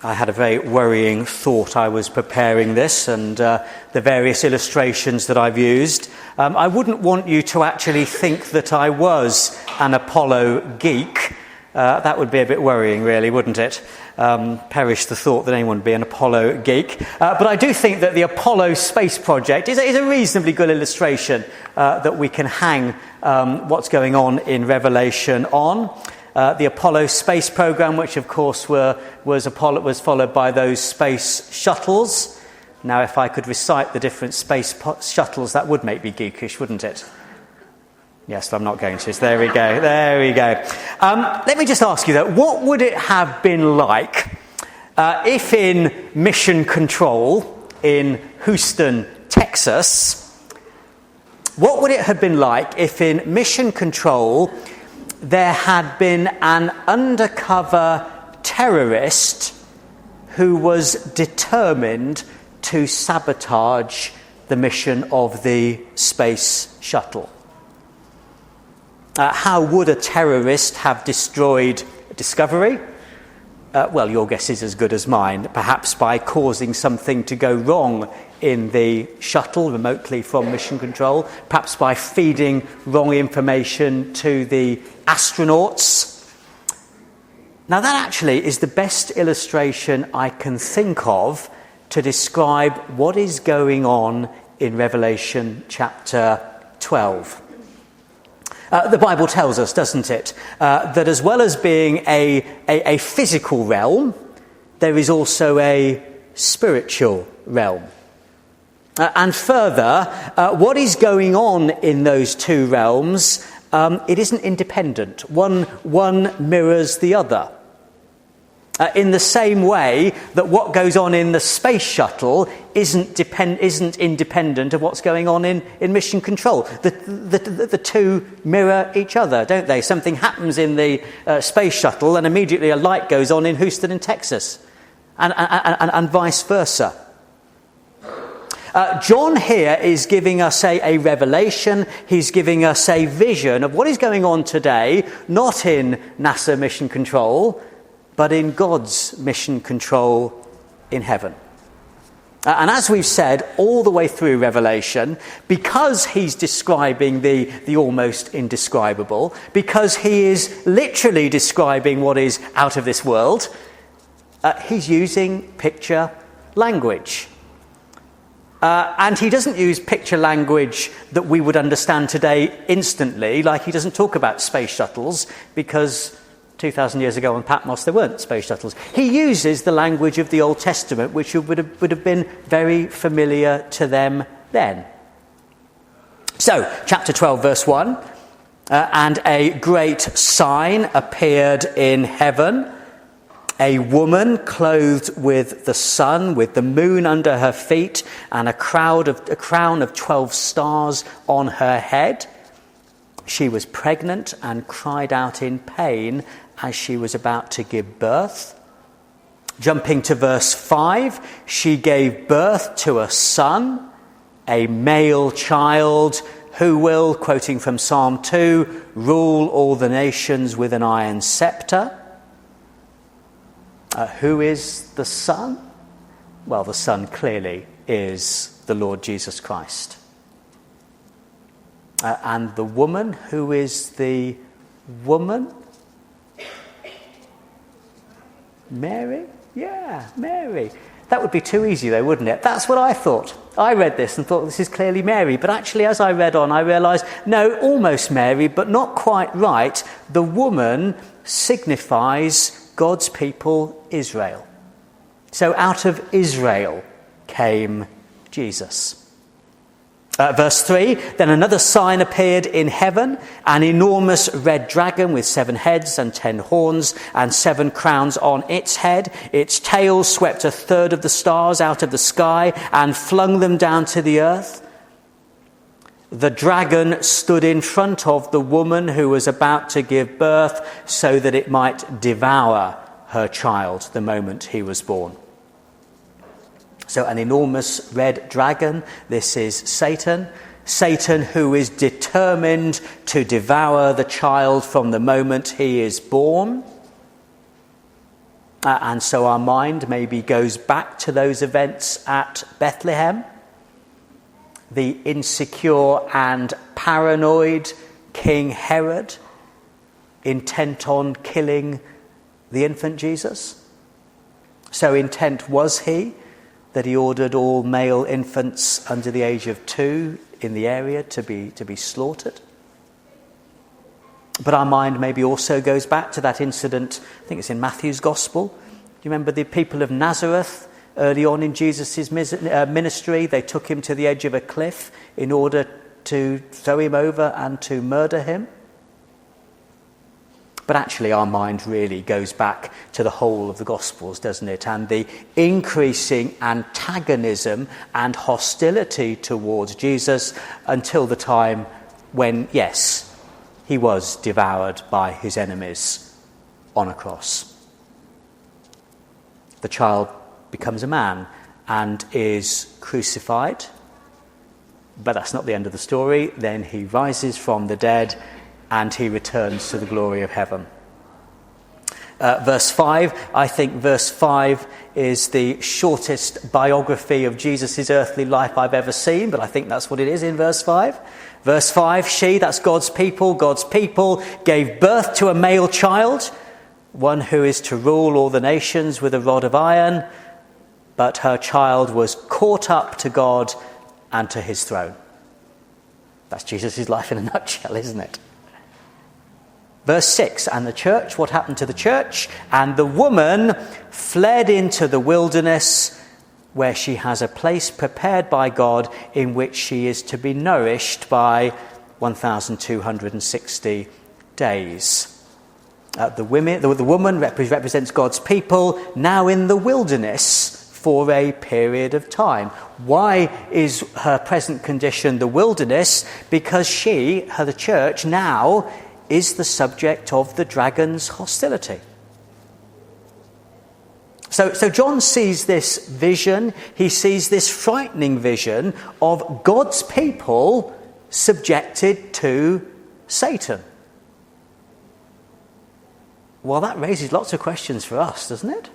I had a very worrying thought I was preparing this and the various illustrations that I've used. I wouldn't want you to actually think that I was an Apollo geek. That would be a bit worrying, really, wouldn't it? Perish the thought that anyone would be an Apollo geek. But I do think that the Apollo space project is a reasonably good illustration that we can hang what's going on in Revelation on. The Apollo space program, which of course was followed by those space shuttles. Now, if I could recite the different space shuttles, that would make me geekish, wouldn't it? Yes, but I'm not going to. So there we go. Let me just ask you, though, what would it have been like if in Mission Control in Houston, Texas, what would it have been like if in Mission Control there had been an undercover terrorist who was determined to sabotage the mission of the space shuttle? How would a terrorist have destroyed Discovery? Well, your guess is as good as mine. Perhaps by causing something to go wrong in the shuttle remotely from Mission Control. Perhaps by feeding wrong information to the astronauts. Now, that actually is the best illustration I can think of to describe what is going on in Revelation chapter 12. The Bible tells us, doesn't it, that as well as being a physical realm, there is also a spiritual realm. And further, what is going on in those two realms, it isn't independent. One mirrors the other. In the same way that what goes on in the space shuttle isn't independent of what's going on in Mission Control. The two mirror each other, don't they? Something happens in the space shuttle and immediately a light goes on in Houston in Texas, and vice versa. John here is giving us a revelation. He's giving us a vision of what is going on today, not in NASA Mission Control, but in God's mission control in heaven. And as we've said all the way through Revelation, because he's describing the almost indescribable, because he is literally describing what is out of this world, he's using picture language. And he doesn't use picture language that we would understand today instantly, like he doesn't talk about space shuttles, because 2,000 years ago on Patmos there weren't space shuttles. He uses the language of the Old Testament, which would have been very familiar to them then. So, chapter 12, verse 1, and a great sign appeared in heaven, a woman clothed with the sun, with the moon under her feet, and a crown of 12 stars on her head. She was pregnant and cried out in pain as she was about to give birth. Jumping to verse 5, she gave birth to a son, a male child, who will, quoting from Psalm 2, rule all the nations with an iron scepter. Who is the Son? Well, the Son clearly is the Lord Jesus Christ. And the woman, who is the woman? Mary? Yeah, Mary. That would be too easy though, wouldn't it? That's what I thought. I read this and thought this is clearly Mary. But actually, as I read on, I realised, no, almost Mary, but not quite right. The woman signifies God's people, Israel. So out of Israel came Jesus. Verse 3, then another sign appeared in heaven, an enormous red dragon with 7 heads and 10 horns and 7 crowns on its head. Its tail swept a third of the stars out of the sky and flung them down to the earth. The dragon stood in front of the woman who was about to give birth so that it might devour her child the moment he was born. So an enormous red dragon, this is Satan. Satan, who is determined to devour the child from the moment he is born. And so our mind maybe goes back to those events at Bethlehem. The insecure and paranoid King Herod, intent on killing the infant Jesus. So intent was he that he ordered all male infants under the age of 2 in the area to be slaughtered. But our mind maybe also goes back to that incident, I think it's in Matthew's Gospel. Do you remember the people of Nazareth early on in Jesus' ministry? They took him to the edge of a cliff in order to throw him over and to murder him. But actually our mind really goes back to the whole of the Gospels, doesn't it? And the increasing antagonism and hostility towards Jesus until the time when, yes, he was devoured by his enemies on a cross. The child becomes a man and is crucified. But that's not the end of the story. Then he rises from the dead and he returns to the glory of heaven. Verse 5, I think verse 5 is the shortest biography of Jesus' earthly life I've ever seen, but I think that's what it is in verse 5. Verse 5, she, that's God's people, gave birth to a male child, one who is to rule all the nations with a rod of iron, but her child was caught up to God and to his throne. That's Jesus' life in a nutshell, isn't it? Verse 6, and the church, what happened to the church? And the woman fled into the wilderness, where she has a place prepared by God in which she is to be nourished by 1,260 days. The woman represents God's people now in the wilderness for a period of time. Why is her present condition the wilderness? Because she, the church, now is the subject of the dragon's hostility. So John sees this vision, he sees this frightening vision of God's people subjected to Satan. Well, that raises lots of questions for us, doesn't it?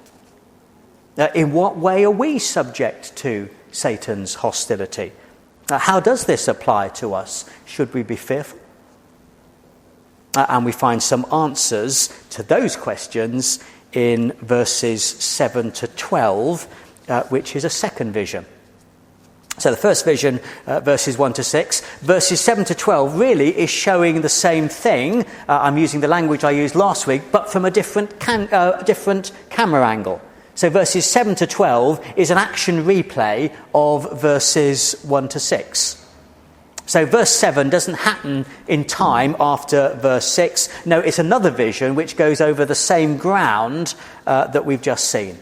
In what way are we subject to Satan's hostility? How does this apply to us? Should we be fearful? And we find some answers to those questions in verses 7 to 12, which is a second vision. So the first vision, verses 1 to 6. Verses 7 to 12 really is showing the same thing. I'm using the language I used last week, but from a different camera angle. So verses 7 to 12 is an action replay of verses 1 to 6. So verse 7 doesn't happen in time after verse 6. No, it's another vision which goes over the same ground that we've just seen.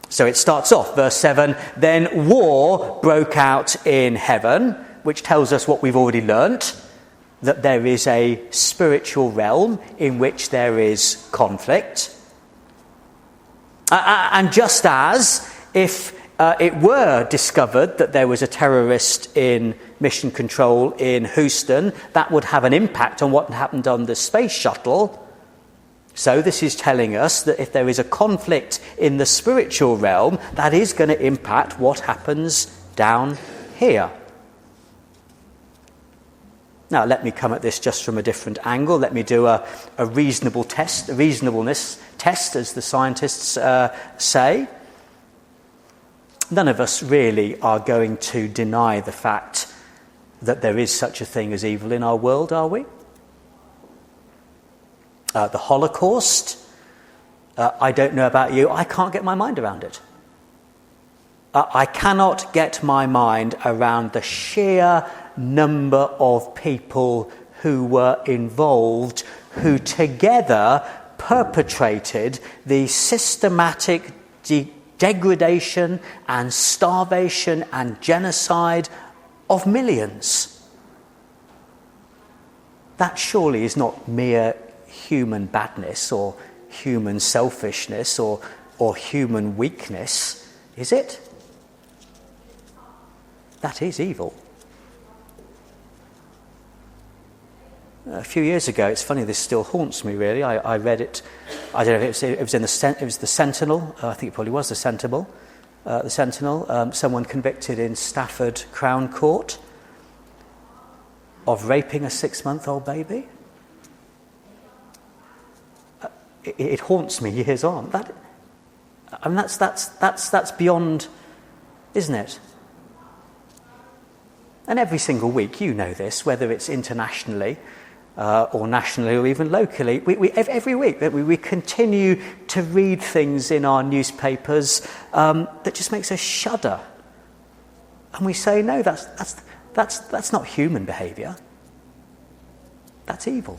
So it starts off, verse 7, then war broke out in heaven, which tells us what we've already learnt, that there is a spiritual realm in which there is conflict. And just as if it were discovered that there was a terrorist in mission control in Houston, that would have an impact on what happened on the space shuttle. So this is telling us that if there is a conflict in the spiritual realm, that is going to impact what happens down here. Now, let me come at this just from a different angle. Let me do a reasonableness test, as the scientists say. None of us really are going to deny the fact that there is such a thing as evil in our world, are we? The Holocaust, I don't know about you, I can't get my mind around it. I cannot get my mind around the sheer number of people who were involved, who together perpetrated the systematic degradation and starvation and genocide of millions. That surely is not mere human badness or human selfishness or human weakness, is it? That is evil. A few years ago, it's funny, this still haunts me really. I read it, I don't know if it was the Sentinel, I think it probably was the Sentinel. Someone convicted in Stafford Crown Court of raping a 6-month-old baby. It haunts me years on. That's beyond, isn't it? And every single week, you know this, whether it's internationally or nationally or even locally, every week we continue to read things in our newspapers that just makes us shudder. And we say, no, that's not human behaviour. That's evil.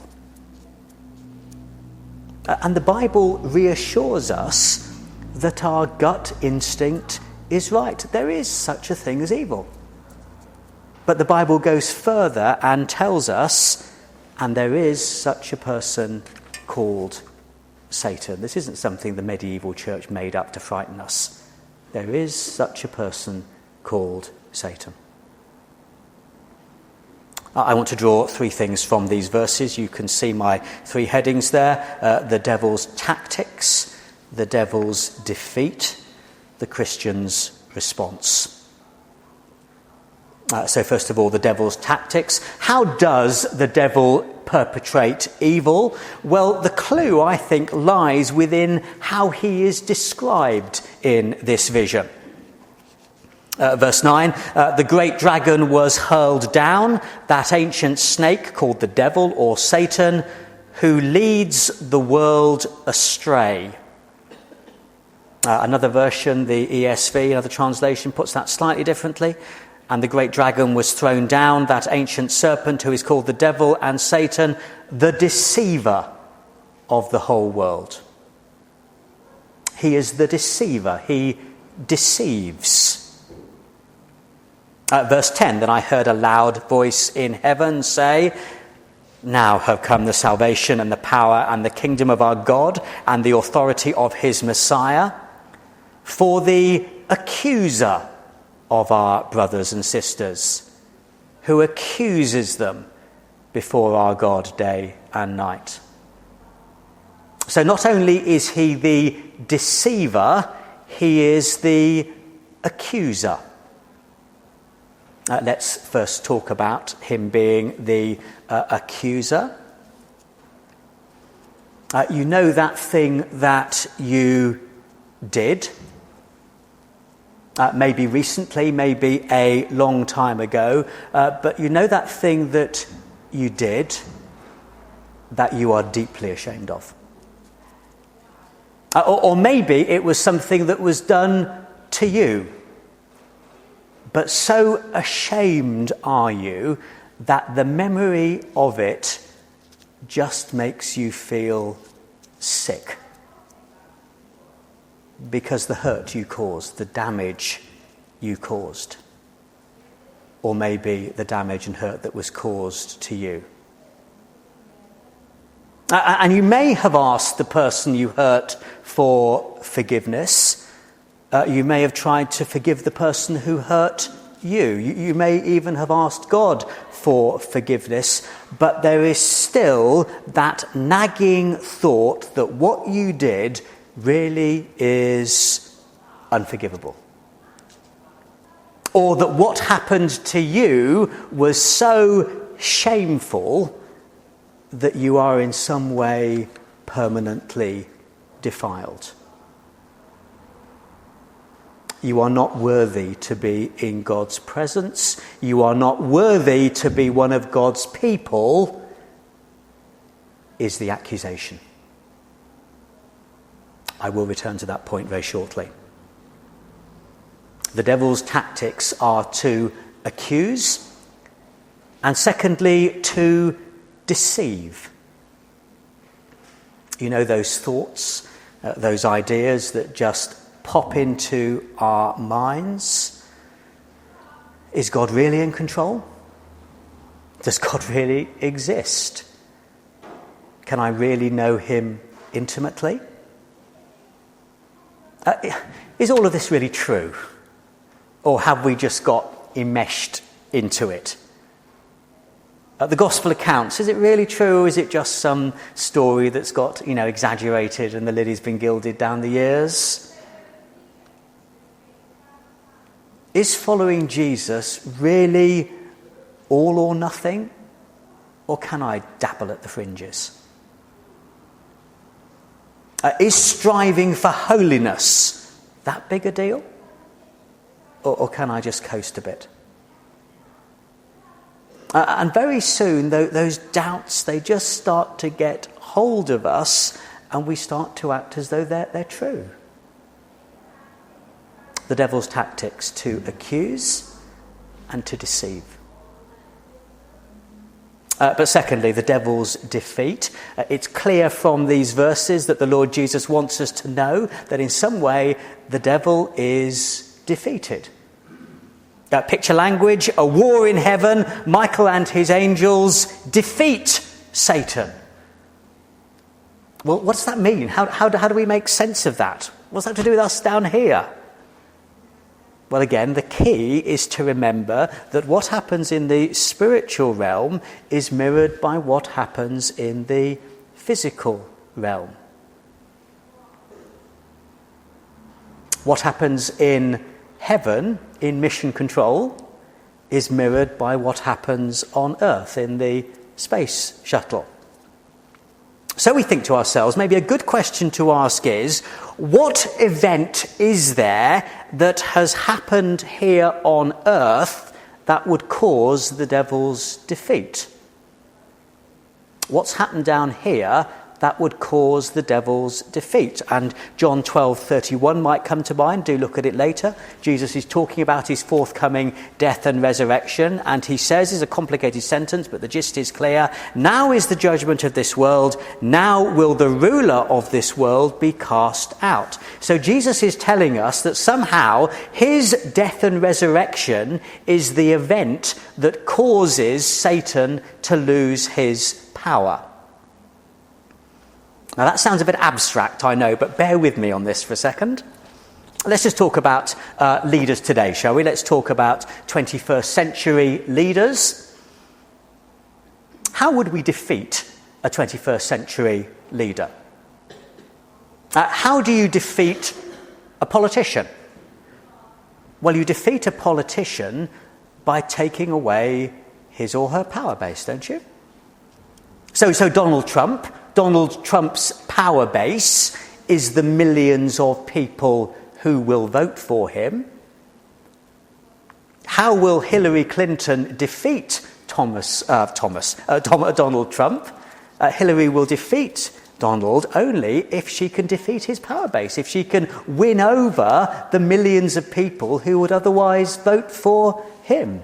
And the Bible reassures us that our gut instinct is right. There is such a thing as evil. But the Bible goes further and tells us, and there is such a person called Satan. This isn't something the medieval church made up to frighten us. There is such a person called Satan. I want to draw 3 things from these verses. You can see my 3 headings there. The devil's tactics, the devil's defeat, the Christian's response. So first of all, the devil's tactics. How does the devil perpetrate evil? Well, the clue, I think, lies within how he is described in this vision. Verse 9, the great dragon was hurled down, that ancient snake called the devil or Satan, who leads the world astray. Another version, the ESV, another translation, puts that slightly differently. And the great dragon was thrown down, that ancient serpent who is called the devil and Satan, the deceiver of the whole world. He is the deceiver. He deceives. Verse 10, then I heard a loud voice in heaven say, now have come the salvation and the power and the kingdom of our God and the authority of his Messiah. For the accuser of our brothers and sisters, who accuses them before our God day and night. So not only is he the deceiver, he is the accuser. Let's first talk about him being the accuser. You know that thing that you did, maybe recently, maybe a long time ago, but you know that thing that you did that you are deeply ashamed of. Or maybe it was something that was done to you. But so ashamed are you that the memory of it just makes you feel sick. Because the hurt you caused, the damage you caused. Or maybe the damage and hurt that was caused to you. And you may have asked the person you hurt for forgiveness. You may have tried to forgive the person who hurt you. You may even have asked God for forgiveness, but there is still that nagging thought that what you did really is unforgivable. Or that what happened to you was so shameful that you are in some way permanently defiled. You are not worthy to be in God's presence. You are not worthy to be one of God's people, is the accusation. I will return to that point very shortly. The devil's tactics are to accuse, and secondly, to deceive. You know, those thoughts, those ideas that just pop into our minds. Is God really in control? Does God really exist? Can I really know him intimately? Is all of this really true? Or have we just got enmeshed into it? The gospel accounts, is it really true, or is it just some story that's got, exaggerated and the lily's been gilded down the years? Is following Jesus really all or nothing? Or can I dabble at the fringes? Is striving for holiness that big a deal? Or can I just coast a bit? And very soon, those doubts, they just start to get hold of us, and we start to act as though they're true. The devil's tactics: to accuse and to deceive. But secondly, the devil's defeat. It's clear from these verses that the Lord Jesus wants us to know that in some way the devil is defeated. Picture language: a war in heaven. Michael and his angels defeat Satan. Well, what does that mean? How do we make sense of that? What's that to do with us down here? Well, again, the key is to remember that what happens in the spiritual realm is mirrored by what happens in the physical realm. What happens in heaven, in mission control, is mirrored by what happens on Earth in the space shuttle. So we think to ourselves, maybe a good question to ask is, what event is there that has happened here on Earth that would cause the devil's defeat? What's happened down here that would cause the devil's defeat? And John 12:31 might come to mind. Do look at it later. Jesus is talking about his forthcoming death and resurrection, and he says, it's a complicated sentence, but the gist is clear: now is the judgment of this world, now will the ruler of this world be cast out. So Jesus is telling us that somehow his death and resurrection is the event that causes Satan to lose his power. Now that sounds a bit abstract, I know, but bear with me on this for a second. Let's just talk about leaders today, shall we? Let's talk about 21st century leaders. How would we defeat a 21st century leader? How do you defeat a politician? Well, you defeat a politician by taking away his or her power base, don't you? So Donald Trump's power base is the millions of people who will vote for him. How will Hillary Clinton defeat Donald Trump? Hillary will defeat Donald only if she can defeat his power base, if she can win over the millions of people who would otherwise vote for him.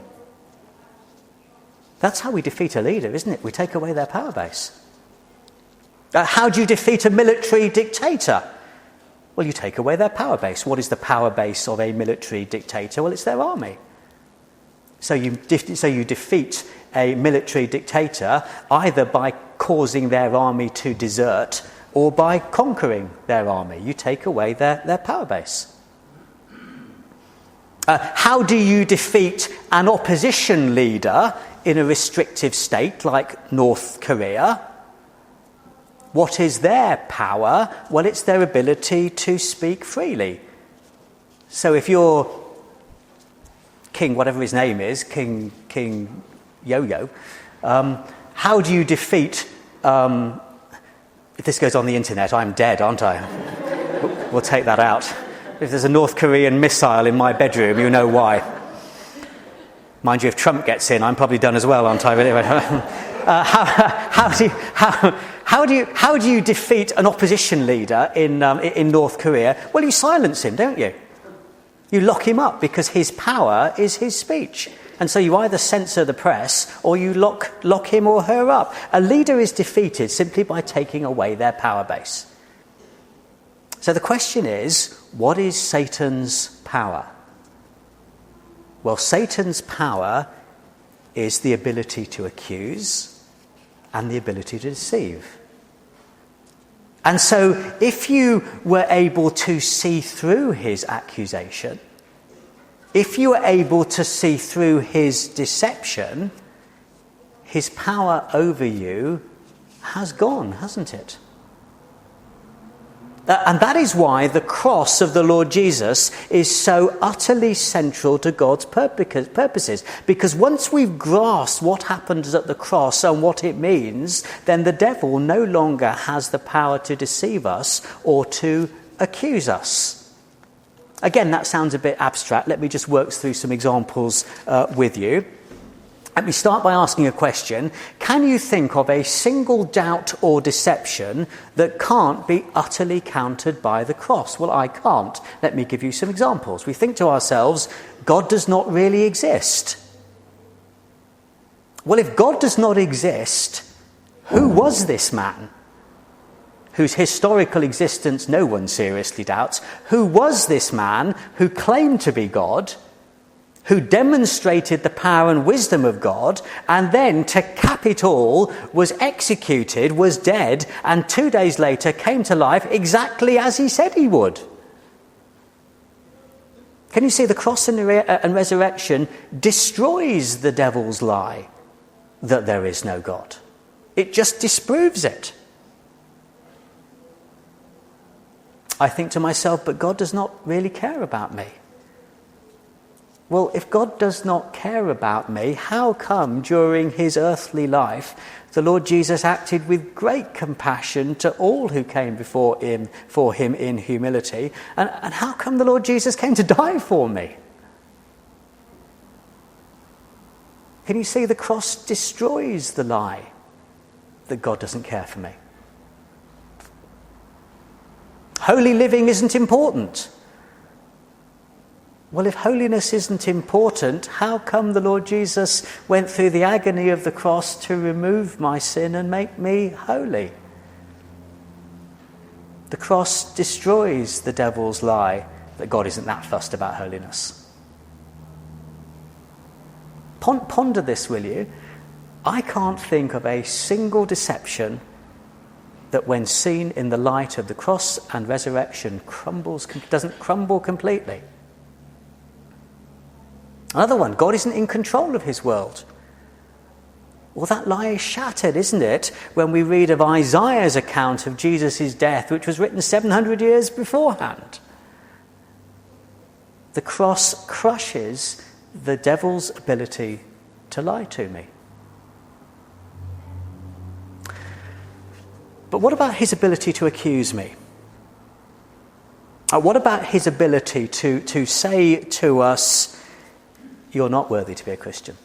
That's how we defeat a leader, isn't it? We take away their power base. How do you defeat a military dictator? Well, you take away their power base. What is the power base of a military dictator? Well, it's their army. So you defeat a military dictator either by causing their army to desert or by conquering their army. You take away their power base. How do you defeat an opposition leader in a restrictive state like North Korea? What is their power? Well, it's their ability to speak freely. So if you're King, whatever his name is, King Yo-Yo, how do you defeat... if this goes on the internet, I'm dead, aren't I? We'll take that out. If there's a North Korean missile in my bedroom, you know why. Mind you, if Trump gets in, I'm probably done as well, aren't I? But anyway, how do you defeat an opposition leader in North Korea? Well, you silence him, don't you? You lock him up because his power is his speech. And so you either censor the press or you lock him or her up. A leader is defeated simply by taking away their power base. So the question is, what is Satan's power? Well, Satan's power is the ability to accuse and the ability to deceive. And so if you were able to see through his accusation, if you were able to see through his deception, his power over you has gone, hasn't it? And that is why the cross of the Lord Jesus is so utterly central to God's purposes. Because once we've grasped what happens at the cross and what it means, then the devil no longer has the power to deceive us or to accuse us. Again, that sounds a bit abstract. Let me just work through some examples with you. Let me start by asking a question. Can you think of a single doubt or deception that can't be utterly countered by the cross? Well, I can't. Let me give you some examples. We think to ourselves, God does not really exist. Well, if God does not exist, who was this man? Whose historical existence no one seriously doubts. Who was this man who claimed to be God, who demonstrated the power and wisdom of God, and then, to cap it all, was executed, was dead, and 2 days later came to life exactly as he said he would? Can you see the cross and resurrection destroys the devil's lie that there is no God? It just disproves it. I think to myself, but God does not really care about me. Well, if God does not care about me, how come during his earthly life the Lord Jesus acted with great compassion to all who came before him for him in humility? And how come the Lord Jesus came to die for me? Can you see the cross destroys the lie that God doesn't care for me? Holy living isn't important. Well, if holiness isn't important, how come the Lord Jesus went through the agony of the cross to remove my sin and make me holy? The cross destroys the devil's lie that God isn't that fussed about holiness. Ponder this, will you? I can't think of a single deception that, when seen in the light of the cross and resurrection, doesn't crumble completely. Another one, God isn't in control of his world. Well, that lie is shattered, isn't it, when we read of Isaiah's account of Jesus' death, which was written 700 years beforehand. The cross crushes the devil's ability to lie to me. But what about his ability to accuse me? What about his ability to say to us, you're not worthy to be a Christian?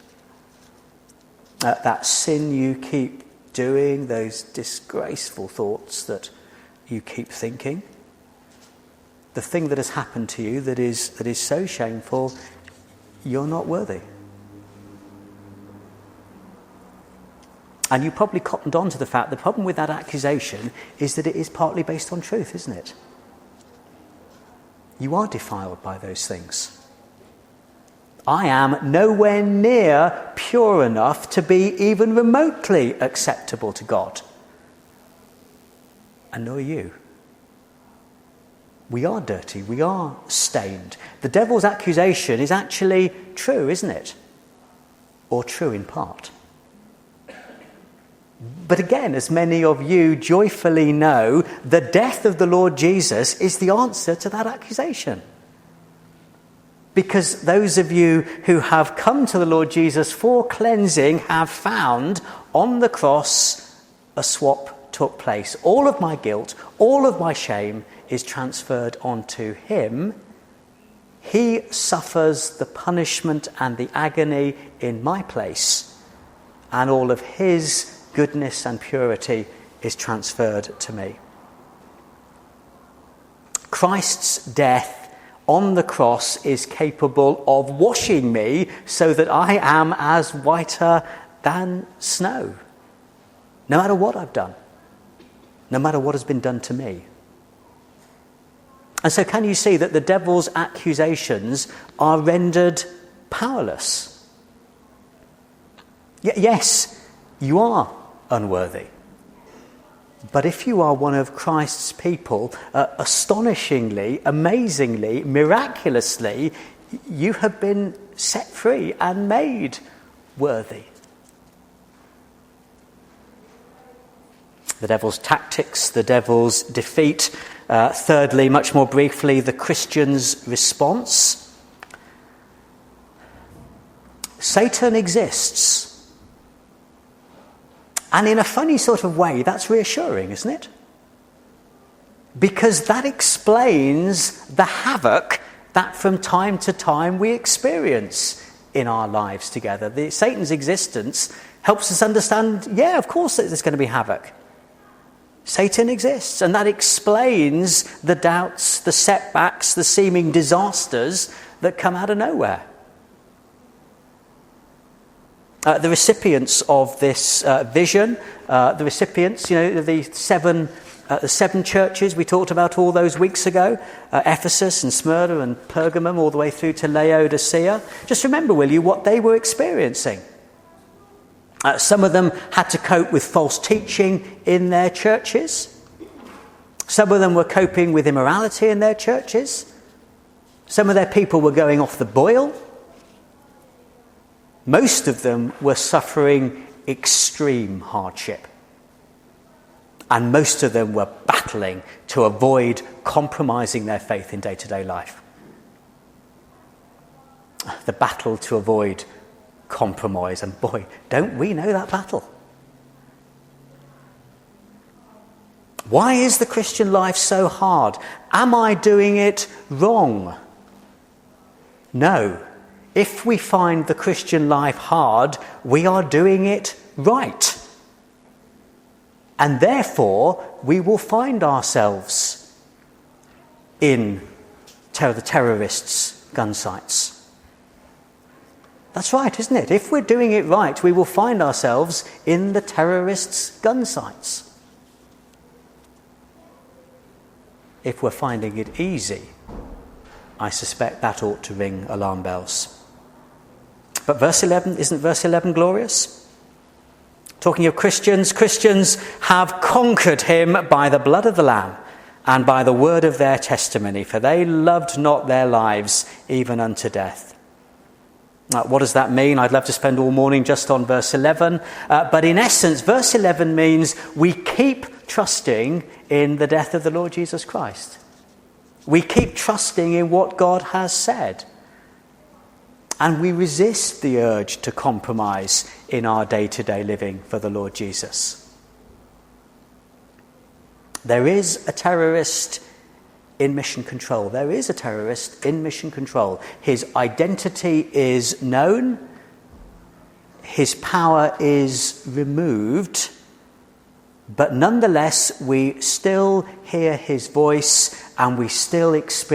That sin you keep doing, those disgraceful thoughts that you keep thinking, the thing that has happened to you that is so shameful, you're not worthy. And you probably cottoned on to the fact the problem with that accusation is that it is partly based on truth, isn't it? You are defiled by those things. I am nowhere near pure enough to be even remotely acceptable to God. And nor are you. We are dirty. We are stained. The devil's accusation is actually true, isn't it? Or true in part. But again, as many of you joyfully know, the death of the Lord Jesus is the answer to that accusation. Because those of you who have come to the Lord Jesus for cleansing have found on the cross a swap took place. All of my guilt, all of my shame is transferred onto him. He suffers the punishment and the agony in my place, and all of his goodness and purity is transferred to me. Christ's death on the cross is capable of washing me so that I am as whiter than snow, no matter what I've done, no matter what has been done to me. And so can you see that the devil's accusations are rendered powerless? Yes, you are unworthy. But if you are one of Christ's people, astonishingly, amazingly, miraculously, you have been set free and made worthy. The devil's tactics, the devil's defeat. Thirdly, much more briefly, the Christian's response. Satan exists. And in a funny sort of way, that's reassuring, isn't it? Because that explains the havoc that from time to time we experience in our lives together. Satan's existence helps us understand, yeah, of course there's going to be havoc. Satan exists, and that explains the doubts, the setbacks, the seeming disasters that come out of nowhere. The recipients of this vision, the seven churches we talked about all those weeks ago, Ephesus and Smyrna and Pergamum, all the way through to Laodicea. Just remember, will you, what they were experiencing. Some of them had to cope with false teaching in their churches. Some of them were coping with immorality in their churches. Some of their people were going off the boil. Most of them were suffering extreme hardship. And most of them were battling to avoid compromising their faith in day-to-day life. The battle to avoid compromise. And boy, don't we know that battle? Why is the Christian life so hard? Am I doing it wrong? No. If we find the Christian life hard, we are doing it right. And therefore, we will find ourselves in the terrorists' gun sights. That's right, isn't it? If we're doing it right, we will find ourselves in the terrorists' gun sights. If we're finding it easy, I suspect that ought to ring alarm bells. But isn't verse 11 glorious? Talking of Christians, Christians have conquered him by the blood of the Lamb and by the word of their testimony, for they loved not their lives even unto death. What does that mean? I'd love to spend all morning just on verse 11. But in essence, verse 11 means we keep trusting in the death of the Lord Jesus Christ. We keep trusting in what God has said. And we resist the urge to compromise in our day-to-day living for the Lord Jesus. There is a terrorist in mission control. There is a terrorist in mission control. His identity is known. His power is removed. But nonetheless, we still hear his voice and we still experience